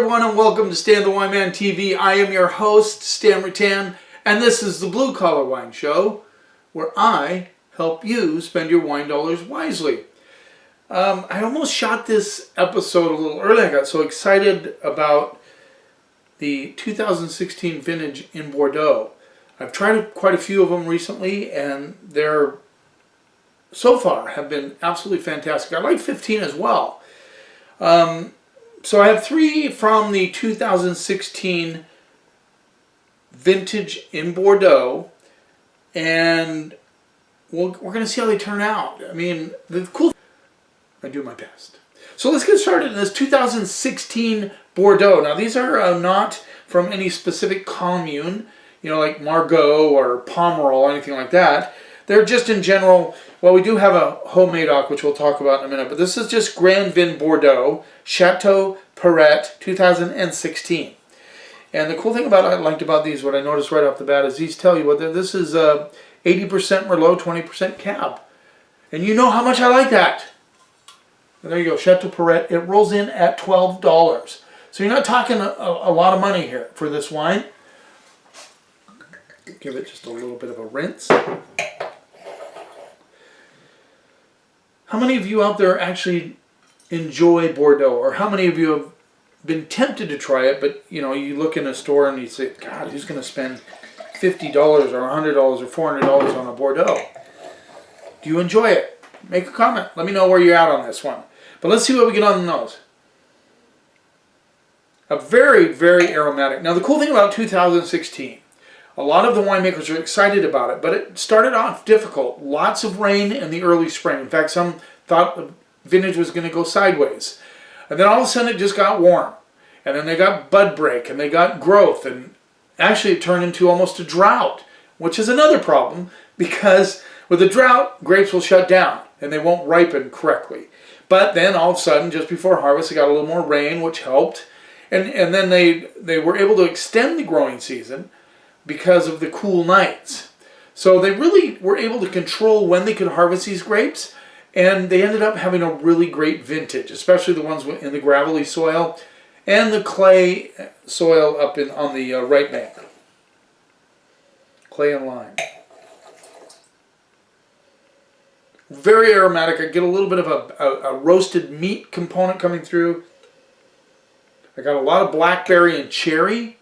everyone, and welcome to Stan the Wine Man TV. I am your host, Stan Rattan, and this is the Blue Collar Wine Show, where I help you spend your wine dollars wisely. I almost shot this episode a little early. I got so excited about the 2016 vintage in Bordeaux. I've tried quite a few of them recently, and they're so far have been absolutely fantastic. I like 15 as well. So I have 3 from the 2016 vintage in Bordeaux, and we're going to see how they turn out. I mean, the cool thing, I do my best. So let's get started in this 2016 Bordeaux. Now these are not from any specific commune, you know, like Margaux or Pomerol or anything like that. They're just in general. Well, we do have a Haut-Medoc, which we'll talk about in a minute, but this is just Grand Vin Bordeaux, Chateau Perret, 2016. And the cool thing I liked about these, what I noticed right off the bat, is these tell you what this is 80% Merlot, 20% Cab. And you know how much I like that. And there you go, Chateau Perret. It rolls in at $12. So you're not talking a lot of money here for this wine. Give it just a little bit of a rinse. How many of you out there actually enjoy Bordeaux? Or how many of you have been tempted to try it, but you know, you look in a store and you say, God, who's going to spend $50 or $100 or $400 on a Bordeaux? Do you enjoy it? Make a comment. Let me know where you're at on this one. But let's see what we get on the nose. A very, very aromatic. Now the cool thing about 2016, a lot of the winemakers are excited about it, but it started off difficult. Lots of rain in the early spring. In fact, some thought the vintage was going to go sideways. And then all of a sudden it just got warm. And then they got bud break and they got growth. And actually it turned into almost a drought, which is another problem because with a drought, grapes will shut down and they won't ripen correctly. But then all of a sudden, just before harvest, they got a little more rain, which helped. And then they were able to extend the growing season because of the cool nights. So they really were able to control when they could harvest these grapes, and they ended up having a really great vintage, especially the ones in the gravelly soil and the clay soil up on the right bank. Clay and lime. Very aromatic. I get a little bit of a roasted meat component coming through. I got a lot of blackberry and cherry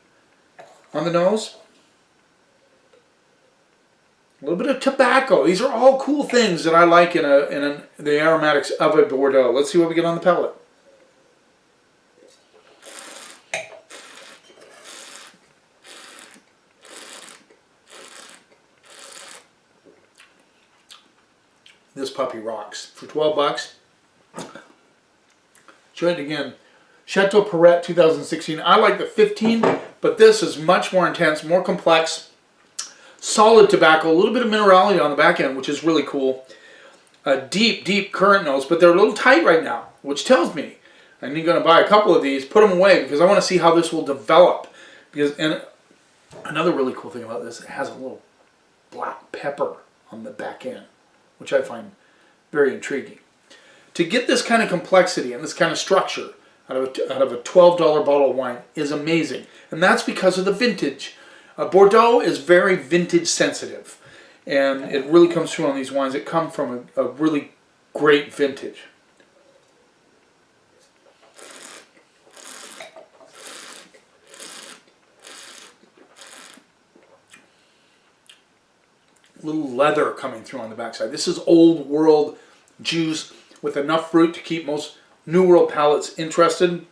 on the nose. A little bit of tobacco. These are all cool things that I like in the aromatics of a Bordeaux. Let's see what we get on the palate. This puppy rocks. For 12 bucks. Try it again. Chateau Perret 2016. I like the 15, but this is much more intense, more complex. Solid tobacco, a little bit of minerality on the back end, which is really cool. A deep, deep currant nose, but they're a little tight right now, which tells me I'm going to buy a couple of these, put them away, because I want to see how this will develop. And another really cool thing about this, it has a little black pepper on the back end, which I find very intriguing. To get this kind of complexity and this kind of structure out of a $12 bottle of wine is amazing. And that's because of the vintage. Bordeaux is very vintage sensitive, and it really comes through on these wines that come from a really great vintage. Little leather coming through on the backside. This is old world juice with enough fruit to keep most New World palates interested.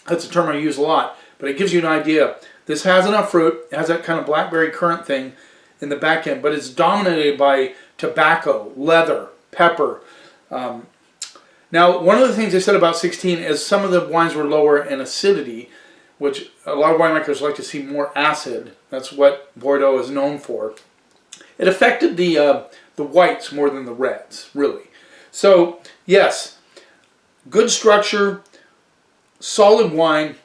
That's a term I use a lot, but it gives you an idea. This has enough fruit. It has that kind of blackberry currant thing in the back end, but it's dominated by tobacco, leather, pepper. Now, one of the things I said about 16 is some of the wines were lower in acidity, which a lot of winemakers like to see more acid. That's what Bordeaux is known for. It affected the whites more than the reds, really. So, yes, good structure, solid wine,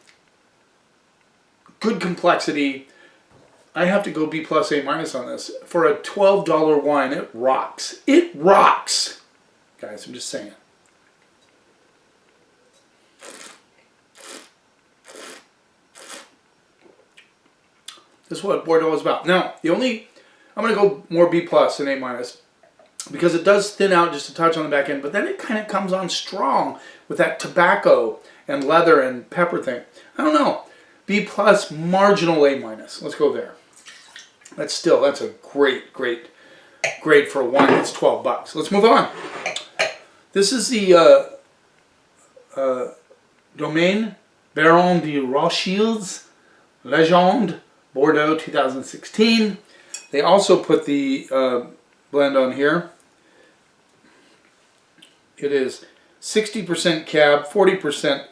good complexity. I have to go B+, A- on this. For a $12 wine, it rocks. It rocks! Guys, I'm just saying. This is what Bordeaux is about. Now, I'm going to go more B plus than A minus because it does thin out just a touch on the back end, but then it kind of comes on strong with that tobacco and leather and pepper thing. I don't know. B plus, marginal A minus. Let's go there. That's a great grade for a wine that's $12. Let's move on. This is the Domaine Baron de Rothschild's Legende Bordeaux 2016. They also put the blend on here. It is 60% Cab, 40%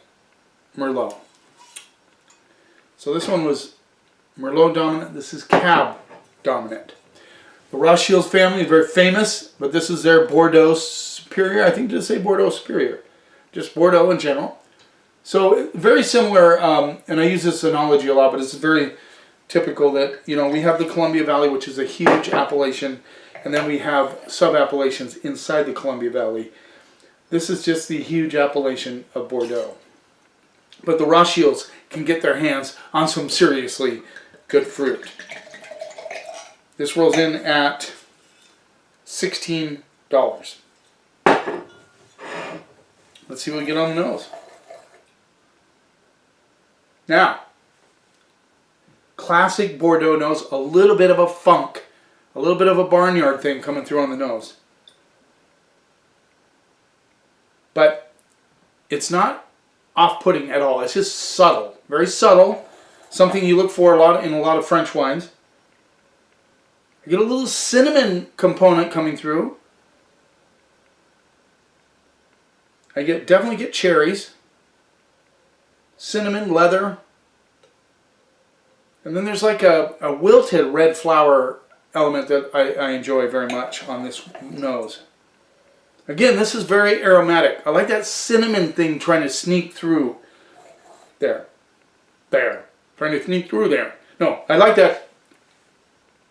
Merlot. So this one was Merlot dominant. This is Cab dominant. The Rothschild's family is very famous, but this is their Bordeaux Superior. I think just say Bordeaux Superior. Just Bordeaux in general. So very similar, and I use this analogy a lot, but it's very typical that, you know, we have the Columbia Valley, which is a huge appellation, and then we have sub-appellations inside the Columbia Valley. This is just the huge appellation of Bordeaux. But the Rothschilds can get their hands on some seriously good fruit. This rolls in at $16. Let's see what we get on the nose. Now, classic Bordeaux nose, a little bit of a funk, a little bit of a barnyard thing coming through on the nose. But it's not off-putting at all. It's just subtle, very subtle. Something you look for in a lot of French wines. I get a little cinnamon component coming through. I definitely get cherries, cinnamon, leather, and then there's like a wilted red flower element that I enjoy very much on this nose. Again, this is very aromatic. I like that cinnamon thing trying to sneak through there. Trying to sneak through there. No, I like that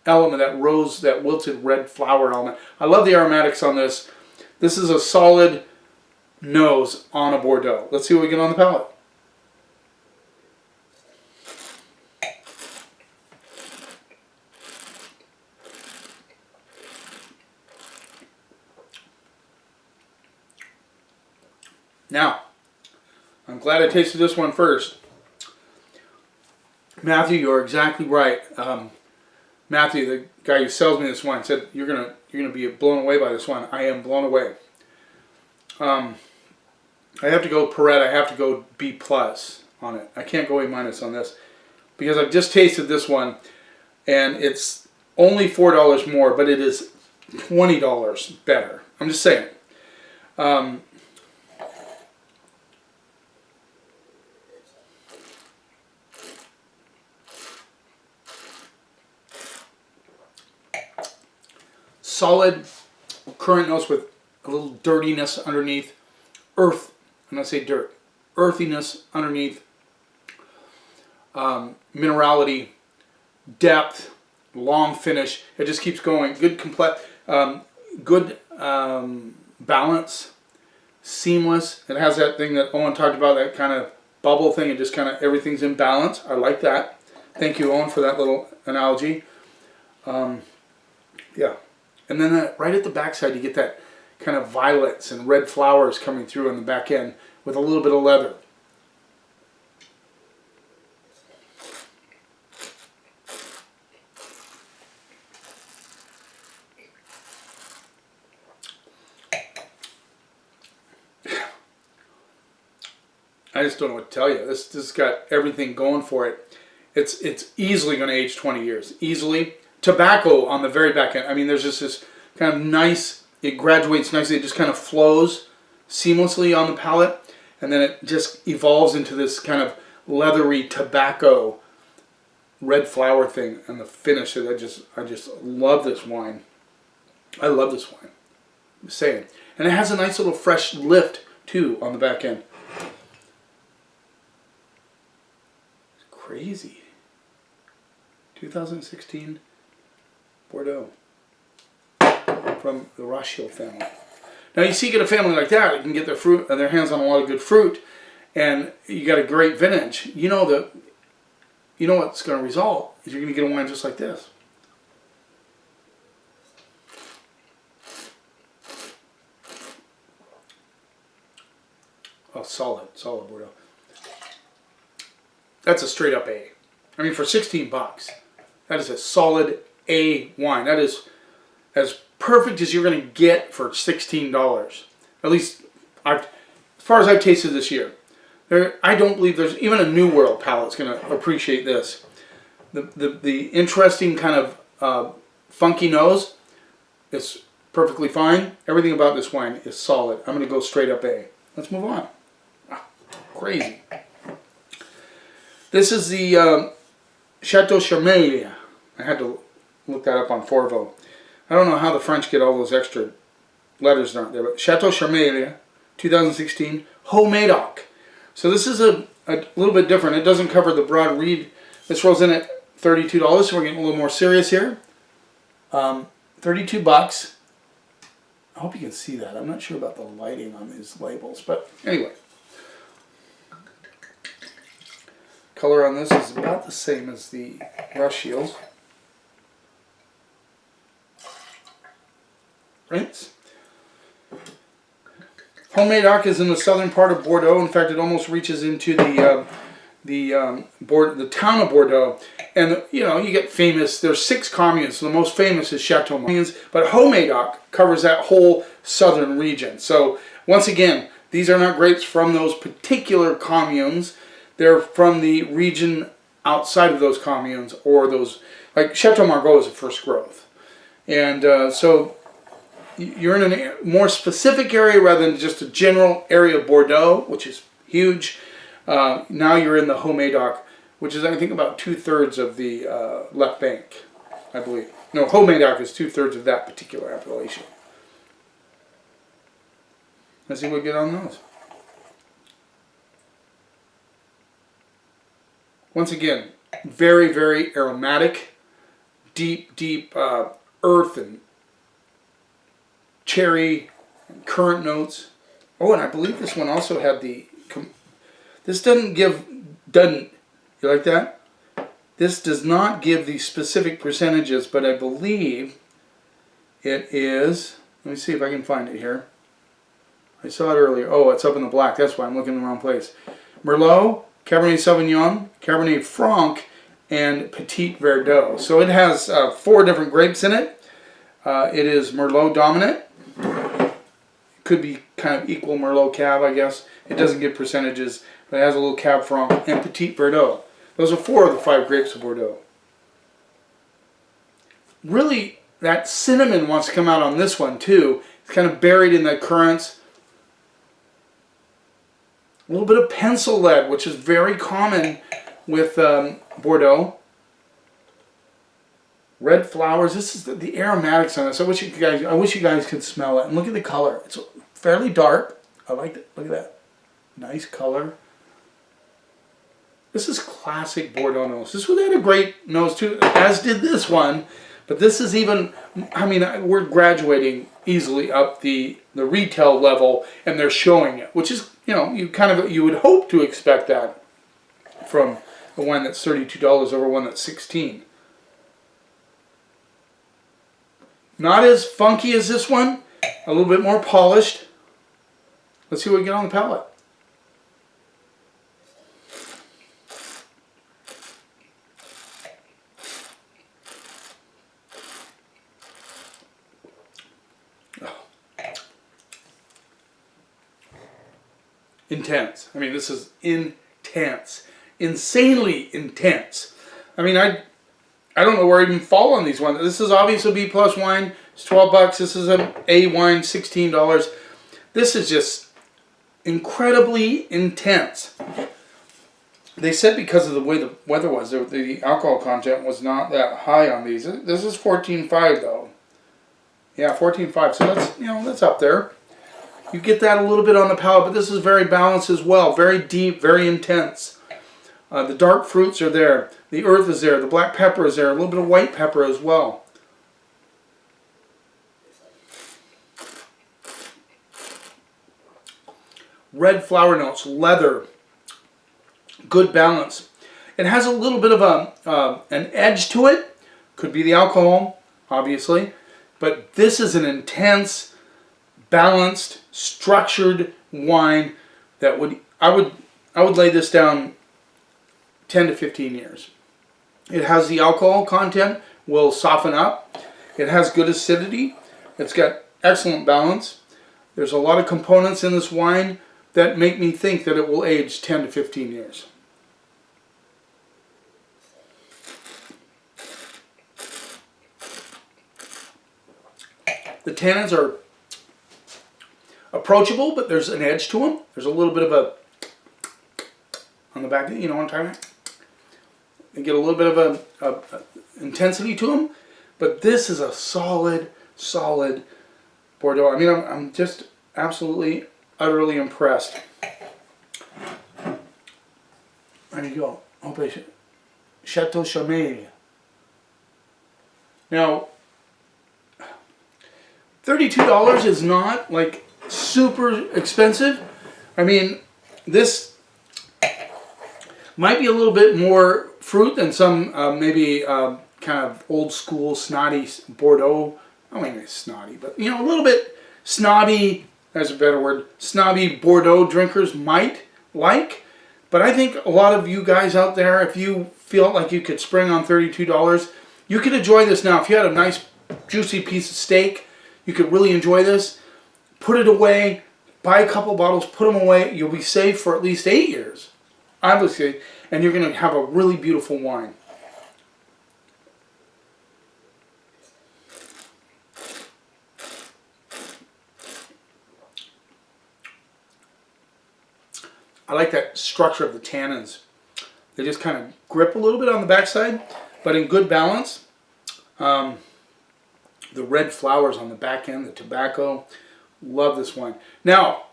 element, that rose, that wilted red flower element. I love the aromatics on this. This is a solid nose on a Bordeaux. Let's see what we get on the palate. Now, I'm glad I tasted this one first. Matthew, you're exactly right. Matthew, the guy who sells me this wine, said you're gonna be blown away by this wine. I am blown away. I have to go Perret. I have to go B plus on it. I can't go A minus on this because I've just tasted this one, and it's only $4 more, but it is $20 better. I'm just saying. Solid currant notes with a little dirtiness underneath, earth, I'm not say dirt, earthiness underneath, minerality, depth, long finish. It just keeps going. Good good balance, seamless. It has that thing that Owen talked about, that kind of bubble thing. It just kind of, everything's in balance. I like that. Thank you, Owen, for that little analogy. Yeah. And then right at the backside, you get that kind of violets and red flowers coming through on the back end with a little bit of leather. I just don't know what to tell you. This has got everything going for it. It's easily going to age 20 years. Easily. Tobacco on the very back end. I mean, there's just this kind of nice, it graduates nicely. It just kind of flows seamlessly on the palate. And then it just evolves into this kind of leathery tobacco red flower thing. And the finish, I just love this wine. I love this wine. I'm saying. And it has a nice little fresh lift, too, on the back end. It's crazy. 2016 Bordeaux from the Rothschild family. Now you see, get a family like that, you can get their hands on a lot of good fruit, and you got a great vintage. You know what's going to result is you're going to get a wine just like this. Oh, solid Bordeaux. That's a straight up A. I mean, for 16 bucks, that is a solid A wine. That is as perfect as you're going to get for $16. At least, as far as I've tasted this year. I don't believe there's even a New World palate that's going to appreciate this. The interesting kind of funky nose is perfectly fine. Everything about this wine is solid. I'm going to go straight up A. Let's move on. Crazy. This is the Chateau Perret. I had to look that up on Forvo. I don't know how the French get all those extra letters not there, but Chateau Perret, 2016, Haut-Medoc. So this is a little bit different. It doesn't cover the broad reed. This rolls in at $32, so we're getting a little more serious here. 32 bucks. I hope you can see that. I'm not sure about the lighting on these labels, but anyway. Color on this is about the same as the Rush Shields. Rinse. Haut-Medoc is in the southern part of Bordeaux. In fact, it almost reaches into the town of Bordeaux. And you know, you get famous. There's 6 communes. The most famous is Chateau Perret, but Haut-Medoc covers that whole southern region. So once again, these are not grapes from those particular communes. They're from the region outside of those communes, or those, like Chateau Margaux is a first growth. And so you're in a more specific area rather than just a general area of Bordeaux, which is huge. Now you're in the Haut-Medoc, which is, I think, about 2/3 of the left bank, I believe. No, Haut-Medoc is 2/3 of that particular appellation. Let's see what we get on those. Once again, very, very aromatic, deep earth and cherry and currant notes. Oh, and I believe this one also had the... This doesn't, you like that? This does not give the specific percentages, but I believe it is... Let me see if I can find it here. I saw it earlier. Oh, it's up in the black. That's why I'm looking in the wrong place. Merlot, Cabernet Sauvignon, Cabernet Franc, and Petit Verdot. So it has 4 different grapes in it. It is Merlot dominant. Could be kind of equal Merlot Cab, I guess. It doesn't give percentages, but it has a little Cab Franc and Petit Verdot. Those are 4 of the 5 grapes of Bordeaux. Really, that cinnamon wants to come out on this one too. It's kind of buried in the currants. A little bit of pencil lead, which is very common with Bordeaux. Red flowers. This is the aromatics on this. I wish you guys could smell it. And look at the color. It's fairly dark. I like it. Look at that. Nice color. This is classic Bordeaux nose. This one had a great nose too, as did this one. But this is even, I mean, we're graduating easily up the retail level, and they're showing it, which is, you know, you would hope to expect that from a wine that's $32 over one that's $16. Not as funky as this one, a little bit more polished. Let's see what we get on the palate. Intense. I mean, this is intense. Insanely intense. I mean, I don't know where I even fall on these ones. This is obviously a B+ wine. It's 12 bucks. This is an A wine, $16. This is just incredibly intense. They said because of the way the weather was, the alcohol content was not that high on these. This is 14.5 though. Yeah, 14.5. So that's, you know, that's up there. You get that a little bit on the palate, but this is very balanced as well. Very deep, very intense. The dark fruits are there. The earth is there. The black pepper is there. A little bit of white pepper as well. Red flower notes, leather, good balance. It has a little bit of an edge to it. Could be the alcohol, obviously. But this is an intense, balanced, structured wine that I would lay this down 10 to 15 years. It has the alcohol content, will soften up. It has good acidity. It's got excellent balance. There's a lot of components in this wine that make me think that it will age 10 to 15 years. The tannins are approachable, but there's an edge to them. There's a little bit of a, on the back, you know what I'm talking about? They get a little bit of a intensity to them, but this is a solid Bordeaux. I mean, I'm just absolutely, utterly impressed. There you go. Chateau Seguin. Now, $32 is not like super expensive. I mean, this might be a little bit more fruit than some maybe kind of old school snotty Bordeaux. I don't mean snotty, but you know, a little bit snobby, that's a better word, snobby Bordeaux drinkers might like. But I think a lot of you guys out there, if you feel like you could spring on $32, you could enjoy this now. If you had a nice juicy piece of steak, you could really enjoy this. Put it away, buy a couple bottles, put them away. You'll be safe for at least 8 years, obviously, and you're going to have a really beautiful wine. I like that structure of the tannins. They just kind of grip a little bit on the backside, but in good balance. The red flowers on the back end, the tobacco. Love this wine. Now,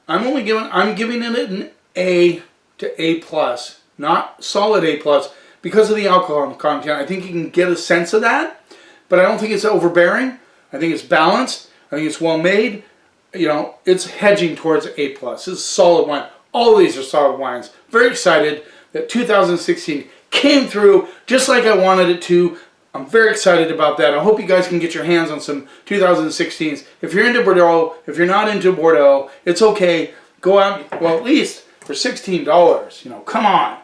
I'm giving it an A to A+, not solid A+, because of the alcohol content. I think you can get a sense of that, but I don't think it's overbearing. I think it's balanced. I think it's well made. You know, it's hedging towards A+. It's a solid wine. All of these are solid wines. Very excited that 2016 came through just like I wanted it to. I'm very excited about that. I hope you guys can get your hands on some 2016s. If you're into Bordeaux, if you're not into Bordeaux, it's okay. Go out, well, at least for $16. You know, come on.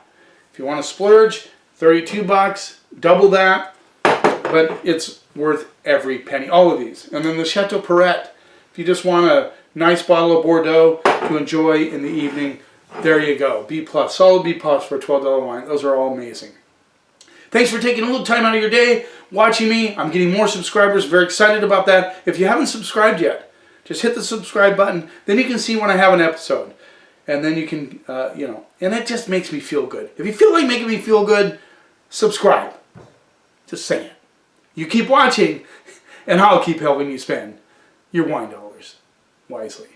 If you want to splurge, $32, double that. But it's worth every penny. All of these. And then the Chateau Perret. If you just want a nice bottle of Bordeaux to enjoy in the evening, there you go. B+. Solid B+ for a $12 wine. Those are all amazing. Thanks for taking a little time out of your day watching me. I'm getting more subscribers. Very excited about that. If you haven't subscribed yet, just hit the subscribe button. Then you can see when I have an episode. And then you can, you know, and it just makes me feel good. If you feel like making me feel good, subscribe. Just saying. You keep watching, and I'll keep helping you spend your wine dollars wisely.